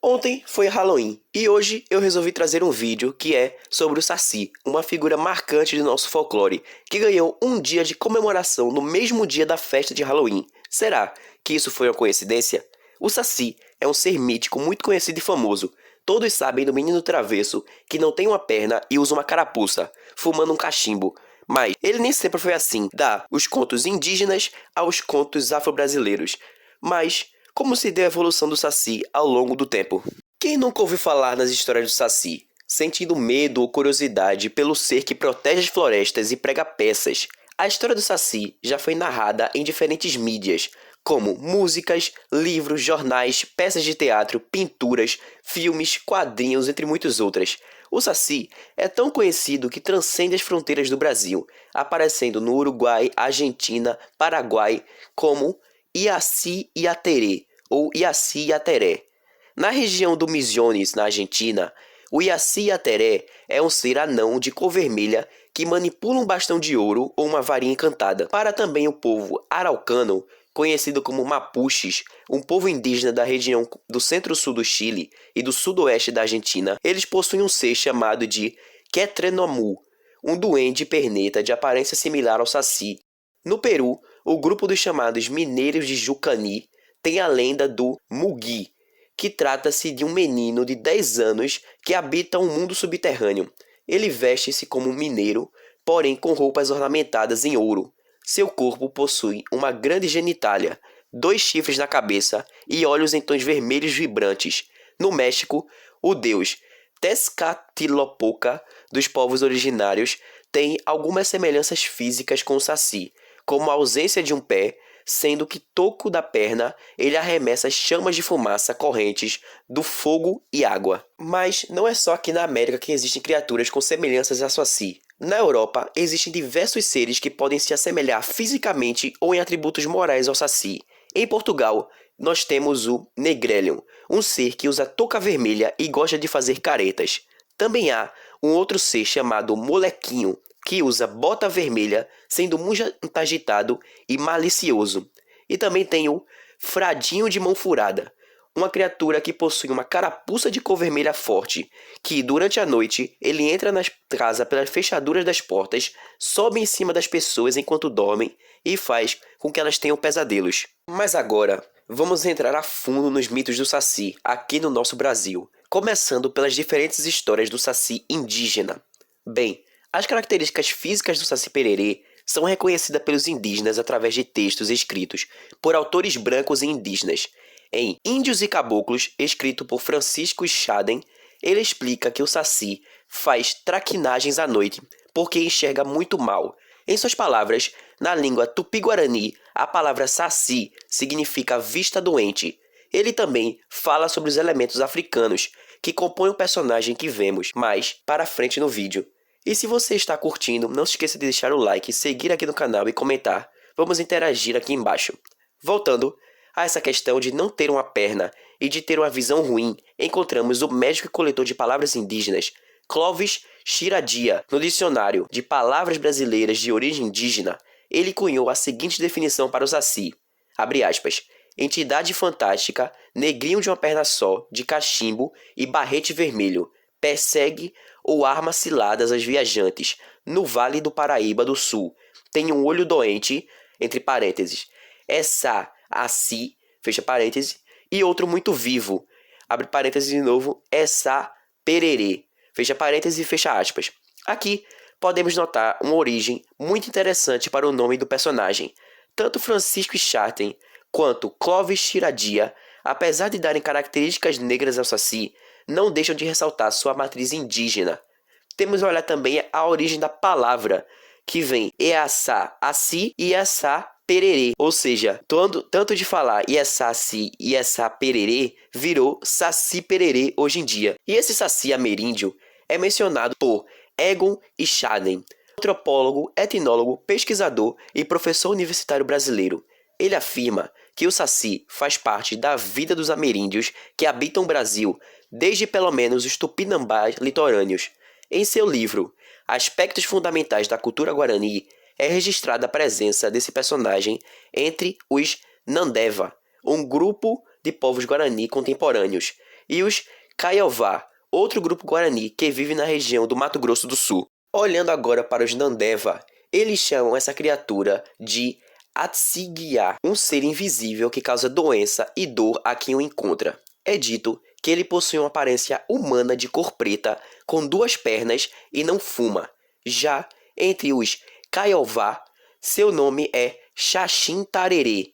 Ontem foi Halloween e hoje eu resolvi trazer um vídeo que é sobre o Saci, uma figura marcante do nosso folclore, que ganhou um dia de comemoração no mesmo dia da festa de Halloween. Será que isso foi uma coincidência? O Saci é um ser mítico muito conhecido e famoso. Todos sabem do menino travesso que não tem uma perna e usa uma carapuça, fumando um cachimbo. Mas ele nem sempre foi assim, dá os contos indígenas aos contos afro-brasileiros. Mas como se deu a evolução do Saci ao longo do tempo? Quem nunca ouviu falar nas histórias do Saci, sentindo medo ou curiosidade pelo ser que protege as florestas e prega peças? A história do Saci já foi narrada em diferentes mídias, como músicas, livros, jornais, peças de teatro, pinturas, filmes, quadrinhos, entre muitas outras. O Saci é tão conhecido que transcende as fronteiras do Brasil, aparecendo no Uruguai, Argentina, Paraguai, como Iaci-Iaterê ou Iaci-Iateré. Na região do Misiones, na Argentina, o Iaci-Iateré é um ser anão de cor vermelha que manipula um bastão de ouro ou uma varinha encantada. Para também o povo araucano, conhecido como Mapuches, um povo indígena da região do centro-sul do Chile e do sudoeste da Argentina, eles possuem um ser chamado de Quetrenomu, um duende perneta de aparência similar ao Saci. No Peru, o grupo dos chamados Mineiros de Jucani tem a lenda do Mugi, que trata-se de um menino de 10 anos que habita um mundo subterrâneo. Ele veste-se como um mineiro, porém com roupas ornamentadas em ouro. Seu corpo possui uma grande genitália, 2 chifres na cabeça e olhos em tons vermelhos vibrantes. No México, o deus Tezcatlipoca dos povos originários tem algumas semelhanças físicas com o Saci, como a ausência de um pé, sendo que toco da perna ele arremessa chamas de fumaça correntes do fogo e água. Mas não é só aqui na América que existem criaturas com semelhanças a Saci. Na Europa, existem diversos seres que podem se assemelhar fisicamente ou em atributos morais ao Saci. Em Portugal, nós temos o Negrelion, um ser que usa touca vermelha e gosta de fazer caretas. Também há um outro ser chamado Molequinho, que usa bota vermelha, sendo muito agitado e malicioso. E também tem o Fradinho de Mão Furada, uma criatura que possui uma carapuça de cor vermelha forte, que durante a noite ele entra na casa pelas fechaduras das portas, sobe em cima das pessoas enquanto dormem e faz com que elas tenham pesadelos. Mas agora, vamos entrar a fundo nos mitos do Saci, aqui no nosso Brasil, começando pelas diferentes histórias do Saci indígena. Bem, as características físicas do Saci Pererê são reconhecidas pelos indígenas através de textos escritos por autores brancos e indígenas. Em Índios e Caboclos, escrito por Francisco Schaden, ele explica que o Saci faz traquinagens à noite porque enxerga muito mal. Em suas palavras, na língua tupi-guarani, a palavra Saci significa vista doente. Ele também fala sobre os elementos africanos que compõem o personagem que vemos mais para frente no vídeo. E se você está curtindo, não se esqueça de deixar o like, seguir aqui no canal e comentar. Vamos interagir aqui embaixo. Voltando a essa questão de não ter uma perna e de ter uma visão ruim, encontramos o médico e coletor de palavras indígenas, Clovis Chiradia, no dicionário de palavras brasileiras de origem indígena. Ele cunhou a seguinte definição para o Saci, abre aspas, entidade fantástica, negrinho de uma perna só, de cachimbo e barrete vermelho, persegue ou arma ciladas aos viajantes, no Vale do Paraíba do Sul, tem um olho doente, entre parênteses, essa, assim, fecha parênteses, e outro muito vivo, abre parênteses de novo, essa, pererê, fecha parênteses e fecha aspas. Aqui, podemos notar uma origem muito interessante para o nome do personagem. Tanto Francisco Schatten quanto Clovis Chiradia, apesar de darem características negras ao Saci, não deixam de ressaltar sua matriz indígena. Temos a olhar também a origem da palavra, que vem Eaçá, Assi e Eaçá Pererê, ou seja, tanto de falar Iaçá-si e Iaçá Pererê virou Saci Pererê hoje em dia. E esse Saci ameríndio é mencionado por Egon Schaden, antropólogo, etnólogo, pesquisador e professor universitário brasileiro. Ele afirma que o Saci faz parte da vida dos ameríndios que habitam o Brasil desde pelo menos os tupinambás litorâneos. Em seu livro Aspectos Fundamentais da Cultura Guarani, é registrada a presença desse personagem entre os Nandeva, um grupo de povos guarani contemporâneos, e os Kaiowá, outro grupo guarani que vive na região do Mato Grosso do Sul. Olhando agora para os Nandeva, eles chamam essa criatura de Atsigiá, um ser invisível que causa doença e dor a quem o encontra. É dito que ele possui uma aparência humana de cor preta, com 2 pernas e não fuma. Já entre os Kaiowá, seu nome é Xaxim Tarerê.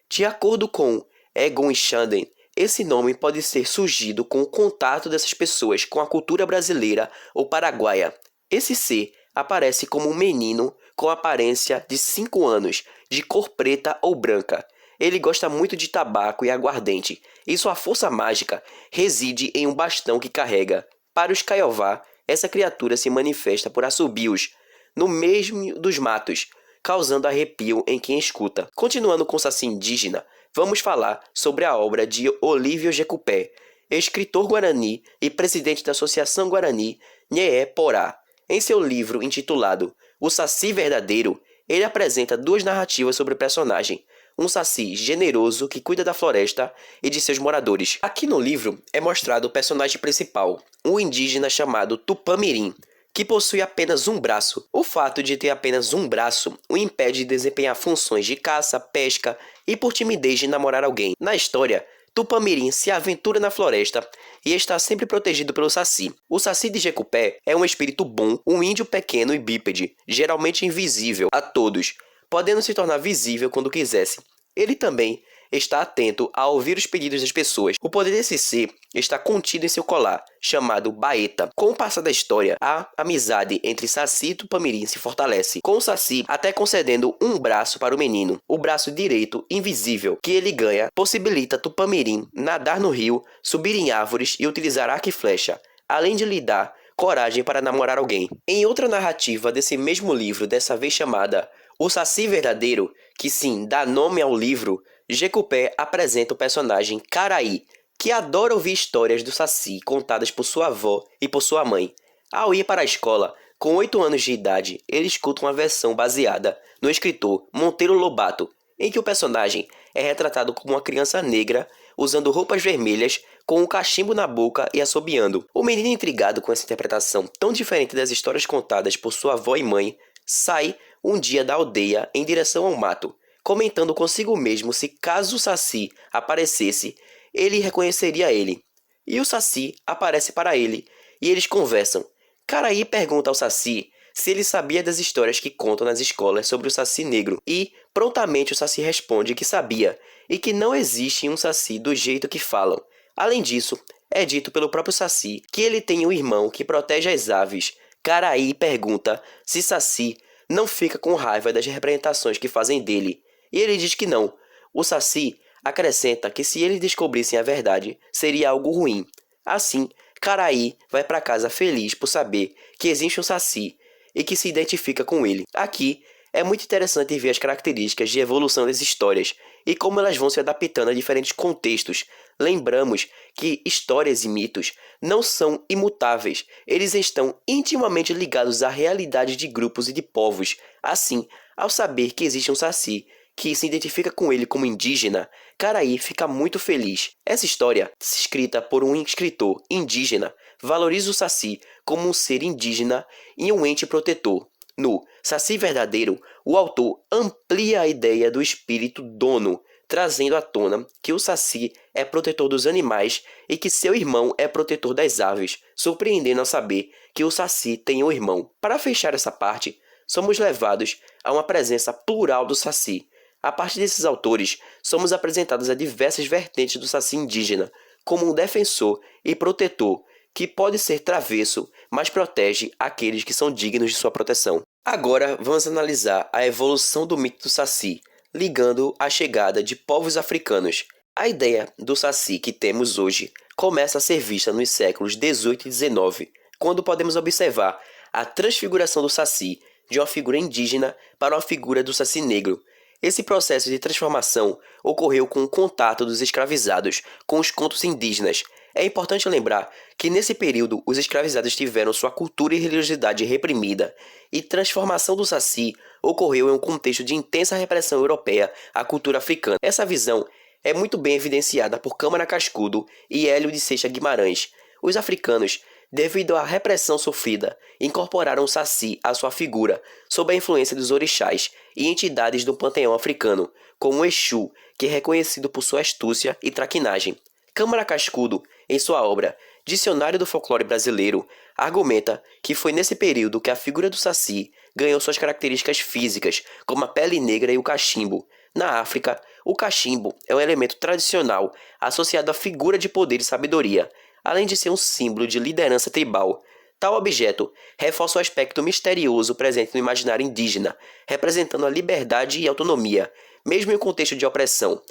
De acordo com Egon Schanden, esse nome pode ser surgido com o contato dessas pessoas com a cultura brasileira ou paraguaia. Esse ser aparece como um menino com aparência de 5 anos, de cor preta ou branca. Ele gosta muito de tabaco e aguardente, e sua força mágica reside em um bastão que carrega. Para os Kaiowá, essa criatura se manifesta por assobios no meio dos matos, causando arrepio em quem escuta. Continuando com o Saci indígena, vamos falar sobre a obra de Olívio Jecupé, escritor guarani e presidente da Associação Guarani Nheé Porá. Em seu livro intitulado O Saci Verdadeiro, ele apresenta 2 narrativas sobre o personagem, um saci generoso que cuida da floresta e de seus moradores. Aqui no livro é mostrado o personagem principal, um indígena chamado Tupã-Mirim, que possui apenas um braço. O fato de ter apenas um braço o impede de desempenhar funções de caça, pesca e por timidez de namorar alguém. Na história, Tupã-Mirim se aventura na floresta e está sempre protegido pelo Saci. O Saci de Jecupé é um espírito bom, um índio pequeno e bípede, geralmente invisível a todos, podendo se tornar visível quando quisesse. Ele também está atento a ouvir os pedidos das pessoas. O poder desse ser está contido em seu colar, chamado baeta. Com o passar da história, a amizade entre Saci e Tupã-Mirim se fortalece, com o Saci até concedendo um braço para o menino. O braço direito, invisível, que ele ganha, possibilita Tupã-Mirim nadar no rio, subir em árvores e utilizar arco e flecha, além de lhe dar coragem para namorar alguém. Em outra narrativa desse mesmo livro, dessa vez chamada O Saci Verdadeiro, que sim dá nome ao livro, Jecupé apresenta o personagem Caraí, que adora ouvir histórias do Saci contadas por sua avó e por sua mãe. Ao ir para a escola, com 8 anos de idade, ele escuta uma versão baseada no escritor Monteiro Lobato, em que o personagem é retratado como uma criança negra, usando roupas vermelhas, com um cachimbo na boca e assobiando. O menino, intrigado com essa interpretação tão diferente das histórias contadas por sua avó e mãe, sai um dia da aldeia em direção ao mato, comentando consigo mesmo se caso o Saci aparecesse, ele reconheceria ele. E o Saci aparece para ele, e eles conversam. Caraí pergunta ao Saci se ele sabia das histórias que contam nas escolas sobre o Saci negro, e prontamente o Saci responde que sabia, e que não existe um Saci do jeito que falam. Além disso, é dito pelo próprio Saci que ele tem um irmão que protege as aves. Caraí pergunta se Saci não fica com raiva das representações que fazem dele, e ele diz que não. O Saci acrescenta que se eles descobrissem a verdade, seria algo ruim. Assim, Caraí vai para casa feliz por saber que existe um Saci e que se identifica com ele. Aqui é muito interessante ver as características de evolução das histórias e como elas vão se adaptando a diferentes contextos. Lembramos que histórias e mitos não são imutáveis, eles estão intimamente ligados à realidade de grupos e de povos. Assim, ao saber que existe um Saci que se identifica com ele como indígena, Caraí fica muito feliz. Essa história, escrita por um escritor indígena, valoriza o Saci como um ser indígena e um ente protetor. No Saci Verdadeiro, o autor amplia a ideia do espírito dono, trazendo à tona que o Saci é protetor dos animais e que seu irmão é protetor das aves, surpreendendo ao saber que o Saci tem um irmão. Para fechar essa parte, somos levados a uma presença plural do Saci. A partir desses autores, somos apresentados a diversas vertentes do Saci indígena, como um defensor e protetor, que pode ser travesso, mas protege aqueles que são dignos de sua proteção. Agora, vamos analisar a evolução do mito do Saci, ligando a chegada de povos africanos. A ideia do Saci que temos hoje começa a ser vista nos séculos 18 e 19, quando podemos observar a transfiguração do Saci de uma figura indígena para uma figura do Saci negro. Esse processo de transformação ocorreu com o contato dos escravizados com os contos indígenas. É importante lembrar que nesse período os escravizados tiveram sua cultura e religiosidade reprimida, e transformação do Saci ocorreu em um contexto de intensa repressão europeia à cultura africana. Essa visão é muito bem evidenciada por Câmara Cascudo e Hélio de Seixas Guimarães. Os africanos, devido à repressão sofrida, incorporaram o Saci à sua figura, sob a influência dos orixás e entidades do panteão africano, como o Exu, que é reconhecido por sua astúcia e traquinagem. Câmara Cascudo, em sua obra Dicionário do Folclore Brasileiro, argumenta que foi nesse período que a figura do Saci ganhou suas características físicas, como a pele negra e o cachimbo. Na África, o cachimbo é um elemento tradicional associado à figura de poder e sabedoria, além de ser um símbolo de liderança tribal. Tal objeto reforça o aspecto misterioso presente no imaginário indígena, representando a liberdade e autonomia, mesmo em um contexto de opressão.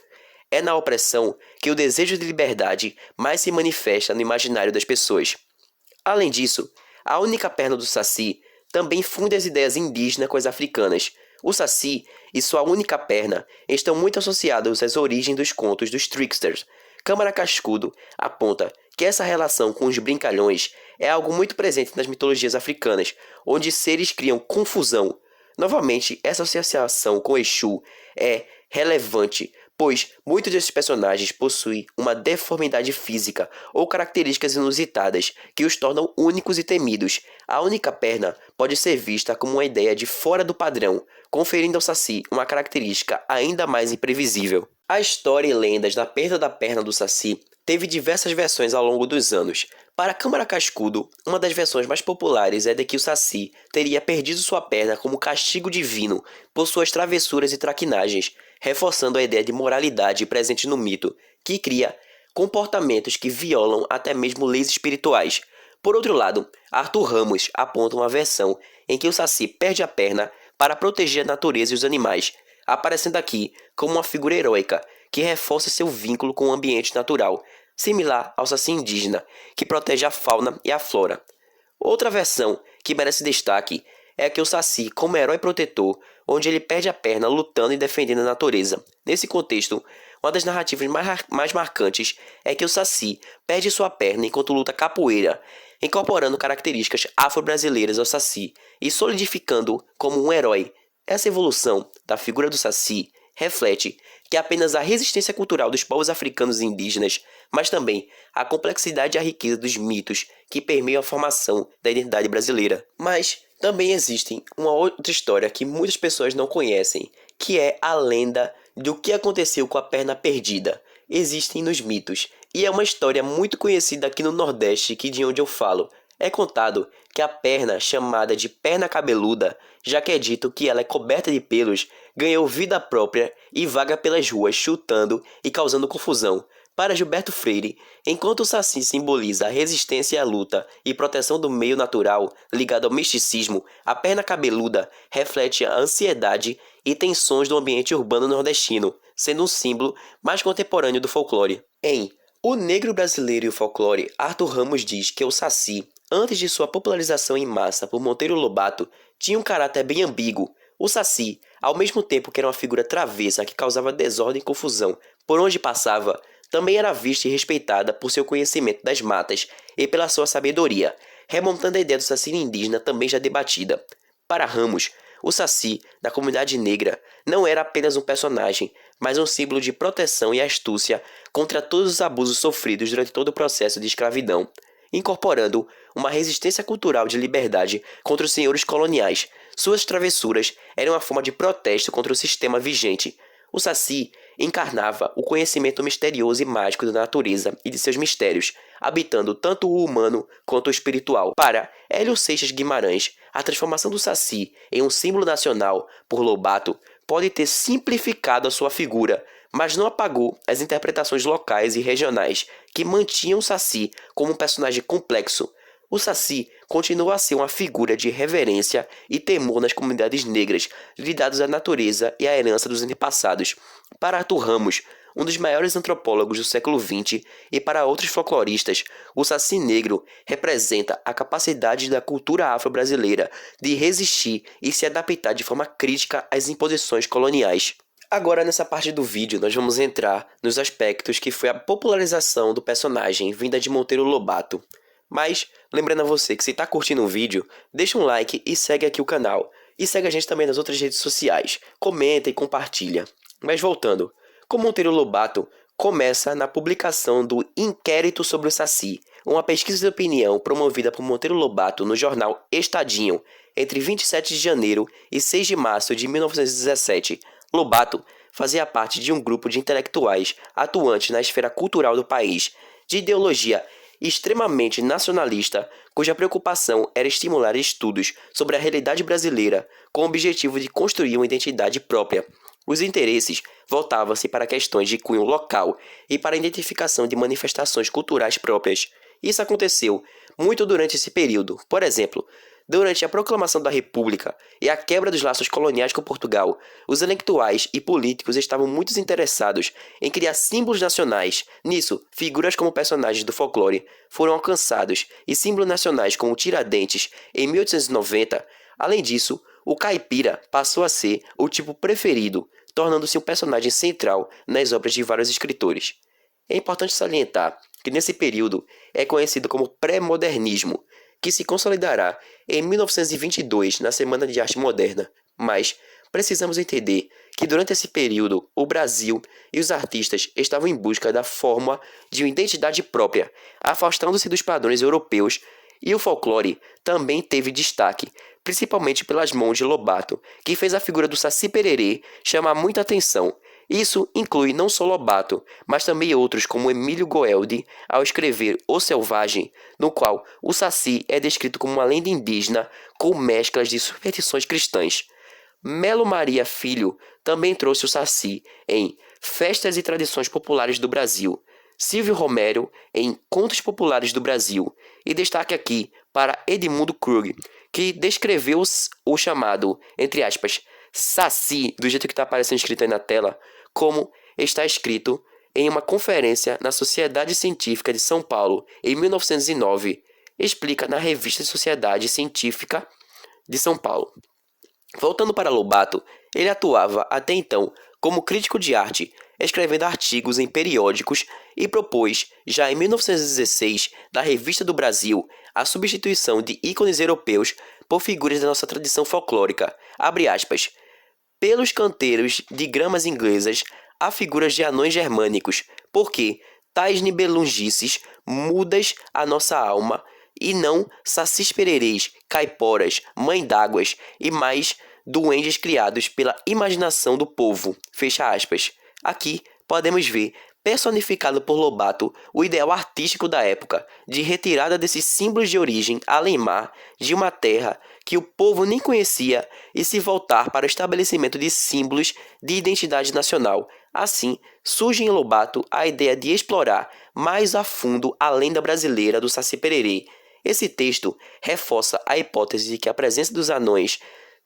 É na opressão que o desejo de liberdade mais se manifesta no imaginário das pessoas. Além disso, a única perna do Saci também funde as ideias indígenas com as africanas. O Saci e sua única perna estão muito associados às origens dos contos dos tricksters. Câmara Cascudo aponta que essa relação com os brincalhões é algo muito presente nas mitologias africanas, onde seres criam confusão. Novamente, essa associação com Exu é relevante, pois muitos desses personagens possuem uma deformidade física ou características inusitadas que os tornam únicos e temidos. A única perna pode ser vista como uma ideia de fora do padrão, conferindo ao Saci uma característica ainda mais imprevisível. A história e lendas da perda da perna do Saci teve diversas versões ao longo dos anos. Para Câmara Cascudo, uma das versões mais populares é de que o Saci teria perdido sua perna como castigo divino por suas travessuras e traquinagens, reforçando a ideia de moralidade presente no mito, que cria comportamentos que violam até mesmo leis espirituais. Por outro lado, Arthur Ramos aponta uma versão em que o Saci perde a perna para proteger a natureza e os animais, aparecendo aqui como uma figura heróica que reforça seu vínculo com o ambiente natural, similar ao Saci indígena, que protege a fauna e a flora. Outra versão que merece destaque é a que o Saci como herói protetor, onde ele perde a perna lutando e defendendo a natureza. Nesse contexto, uma das narrativas mais marcantes é que o Saci perde sua perna enquanto luta capoeira, incorporando características afro-brasileiras ao Saci e solidificando-o como um herói. Essa evolução da figura do Saci reflete que apenas a resistência cultural dos povos africanos e indígenas, mas também a complexidade e a riqueza dos mitos que permeiam a formação da identidade brasileira. Mas também existe uma outra história que muitas pessoas não conhecem, que é a lenda do que aconteceu com a perna perdida. Existem nos mitos, e é uma história muito conhecida aqui no Nordeste, que de onde eu falo. É contado que a perna, chamada de perna cabeluda, já que é dito que ela é coberta de pelos, ganhou vida própria e vaga pelas ruas chutando e causando confusão. Para Gilberto Freire, enquanto o Saci simboliza a resistência à luta e proteção do meio natural ligado ao misticismo, a perna cabeluda reflete a ansiedade e tensões do ambiente urbano nordestino, sendo um símbolo mais contemporâneo do folclore. Em O Negro Brasileiro e o Folclore, Arthur Ramos diz que o Saci, antes de sua popularização em massa por Monteiro Lobato, tinha um caráter bem ambíguo. O Saci, ao mesmo tempo que era uma figura travessa que causava desordem e confusão por onde passava, também era vista e respeitada por seu conhecimento das matas e pela sua sabedoria, remontando a ideia do Saci indígena também já debatida. Para Ramos, o Saci, da comunidade negra, não era apenas um personagem, mas um símbolo de proteção e astúcia contra todos os abusos sofridos durante todo o processo de escravidão, incorporando uma resistência cultural de liberdade contra os senhores coloniais. Suas travessuras eram uma forma de protesto contra o sistema vigente. O Saci encarnava o conhecimento misterioso e mágico da natureza e de seus mistérios, habitando tanto o humano quanto o espiritual. Para Hélio Seixas Guimarães, a transformação do Saci em um símbolo nacional por Lobato pode ter simplificado a sua figura, mas não apagou as interpretações locais e regionais que mantinham o Saci como um personagem complexo. O Saci continua a ser uma figura de reverência e temor nas comunidades negras, ligadas à natureza e à herança dos antepassados. Para Arthur Ramos, um dos maiores antropólogos do século XX, e para outros folcloristas, o Saci negro representa a capacidade da cultura afro-brasileira de resistir e se adaptar de forma crítica às imposições coloniais. Agora, nessa parte do vídeo, nós vamos entrar nos aspectos que foi a popularização do personagem vinda de Monteiro Lobato. Mas, lembrando a você que se está curtindo o vídeo, deixa um like e segue aqui o canal. E segue a gente também nas outras redes sociais. Comenta e compartilha. Mas voltando, com Monteiro Lobato, começa na publicação do Inquérito sobre o Saci, uma pesquisa de opinião promovida por Monteiro Lobato no jornal Estadinho, entre 27 de janeiro e 6 de março de 1917. Lobato fazia parte de um grupo de intelectuais atuantes na esfera cultural do país, de ideologia extremamente nacionalista, cuja preocupação era estimular estudos sobre a realidade brasileira com o objetivo de construir uma identidade própria. Os interesses voltavam-se para questões de cunho local e para a identificação de manifestações culturais próprias. Isso aconteceu muito durante esse período. Por exemplo, durante a proclamação da República e a quebra dos laços coloniais com Portugal, os intelectuais e políticos estavam muito interessados em criar símbolos nacionais. Nisso, figuras como personagens do folclore foram alcançados e símbolos nacionais como o Tiradentes em 1890. Além disso, o caipira passou a ser o tipo preferido, tornando-se um personagem central nas obras de vários escritores. É importante salientar que nesse período é conhecido como pré-modernismo, que se consolidará em 1922 na Semana de Arte Moderna, mas precisamos entender que durante esse período o Brasil e os artistas estavam em busca da forma de uma identidade própria, afastando-se dos padrões europeus, e o folclore também teve destaque, principalmente pelas mãos de Lobato, que fez a figura do Saci Pererê chamar muita atenção. Isso inclui não só Lobato, mas também outros como Emílio Goeldi, ao escrever O Selvagem, no qual o Saci é descrito como uma lenda indígena com mesclas de superstições cristãs. Melo Maria Filho também trouxe o Saci em Festas e Tradições Populares do Brasil, Silvio Romero em Contos Populares do Brasil, e destaque aqui para Edmundo Krug, que descreveu o chamado, entre aspas, Saci, do jeito que está aparecendo escrito aí na tela, como está escrito em uma conferência na Sociedade Científica de São Paulo, em 1909, explica na Revista Sociedade Científica de São Paulo. Voltando para Lobato, ele atuava até então como crítico de arte, escrevendo artigos em periódicos, e propôs, já em 1916, na Revista do Brasil, a substituição de ícones europeus por figuras da nossa tradição folclórica, abre aspas, pelos canteiros de gramas inglesas há figuras de anões germânicos, porque tais nibelungices mudas a nossa alma, e não sacis pererês, caiporas, mãe-dáguas e mais duendes criados pela imaginação do povo. Fecha aspas. Aqui podemos ver, personificado por Lobato, o ideal artístico da época, de retirada desses símbolos de origem além-mar de uma terra que o povo nem conhecia e se voltar para o estabelecimento de símbolos de identidade nacional. Assim, surge em Lobato a ideia de explorar mais a fundo a lenda brasileira do Saci Pererê. Esse texto reforça a hipótese de que a presença dos anões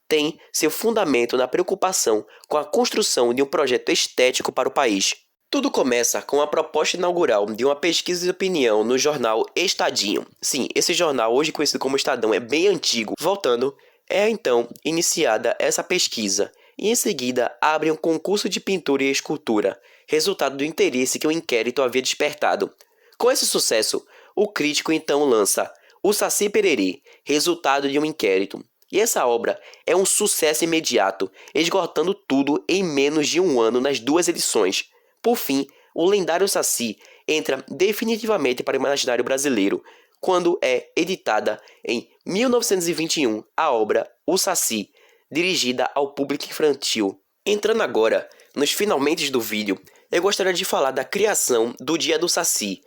tem seu fundamento na preocupação com a construção de um projeto estético para o país. Tudo começa com a proposta inaugural de uma pesquisa de opinião no jornal Estadinho. Sim, esse jornal, hoje conhecido como Estadão, é bem antigo. Voltando, é então iniciada essa pesquisa e em seguida abre um concurso de pintura e escultura, resultado do interesse que o inquérito havia despertado. Com esse sucesso, o crítico então lança O Saci Pererê, resultado de um inquérito. E essa obra é um sucesso imediato, esgotando tudo em menos de um ano nas duas edições. Por fim, o lendário Saci entra definitivamente para o imaginário brasileiro, quando é editada em 1921 a obra O Saci, dirigida ao público infantil. Entrando agora nos finalmente do vídeo, eu gostaria de falar da criação do Dia do Saci.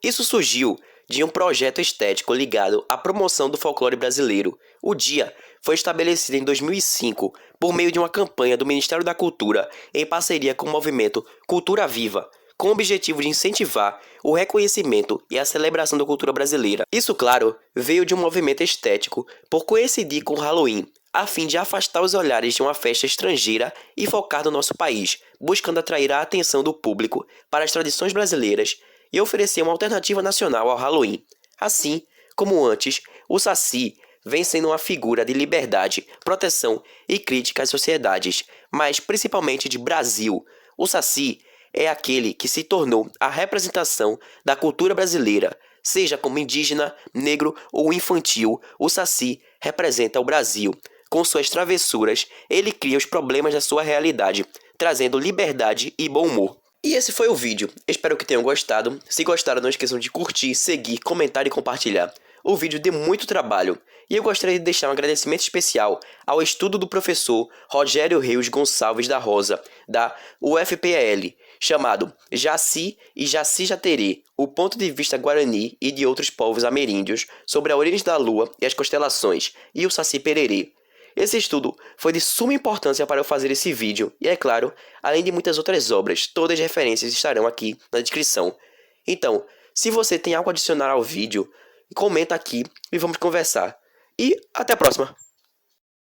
Isso surgiu de um projeto estético ligado à promoção do folclore brasileiro. O dia foi estabelecido em 2005 por meio de uma campanha do Ministério da Cultura em parceria com o movimento Cultura Viva, com o objetivo de incentivar o reconhecimento e a celebração da cultura brasileira. Isso, claro, veio de um movimento estético por coincidir com o Halloween, a fim de afastar os olhares de uma festa estrangeira e focar no nosso país, buscando atrair a atenção do público para as tradições brasileiras e oferecer uma alternativa nacional ao Halloween. Assim como antes, o Saci vem sendo uma figura de liberdade, proteção e crítica às sociedades, mas principalmente de Brasil. O Saci é aquele que se tornou a representação da cultura brasileira, seja como indígena, negro ou infantil. O Saci representa o Brasil. Com suas travessuras, ele cria os problemas da sua realidade, trazendo liberdade e bom humor. E esse foi o vídeo, espero que tenham gostado. Se gostaram, não esqueçam de curtir, seguir, comentar e compartilhar. O vídeo deu muito trabalho, e eu gostaria de deixar um agradecimento especial ao estudo do professor Rogério Rios Gonçalves da Rosa, da UFPL, chamado Jaci e Jaci Jaterê, o ponto de vista guarani e de outros povos ameríndios sobre a origem da lua e as constelações, e o Saci Pererê. Esse estudo foi de suma importância para eu fazer esse vídeo, e é claro, além de muitas outras obras, todas as referências estarão aqui na descrição. Então, se você tem algo a adicionar ao vídeo, comenta aqui e vamos conversar. E até a próxima!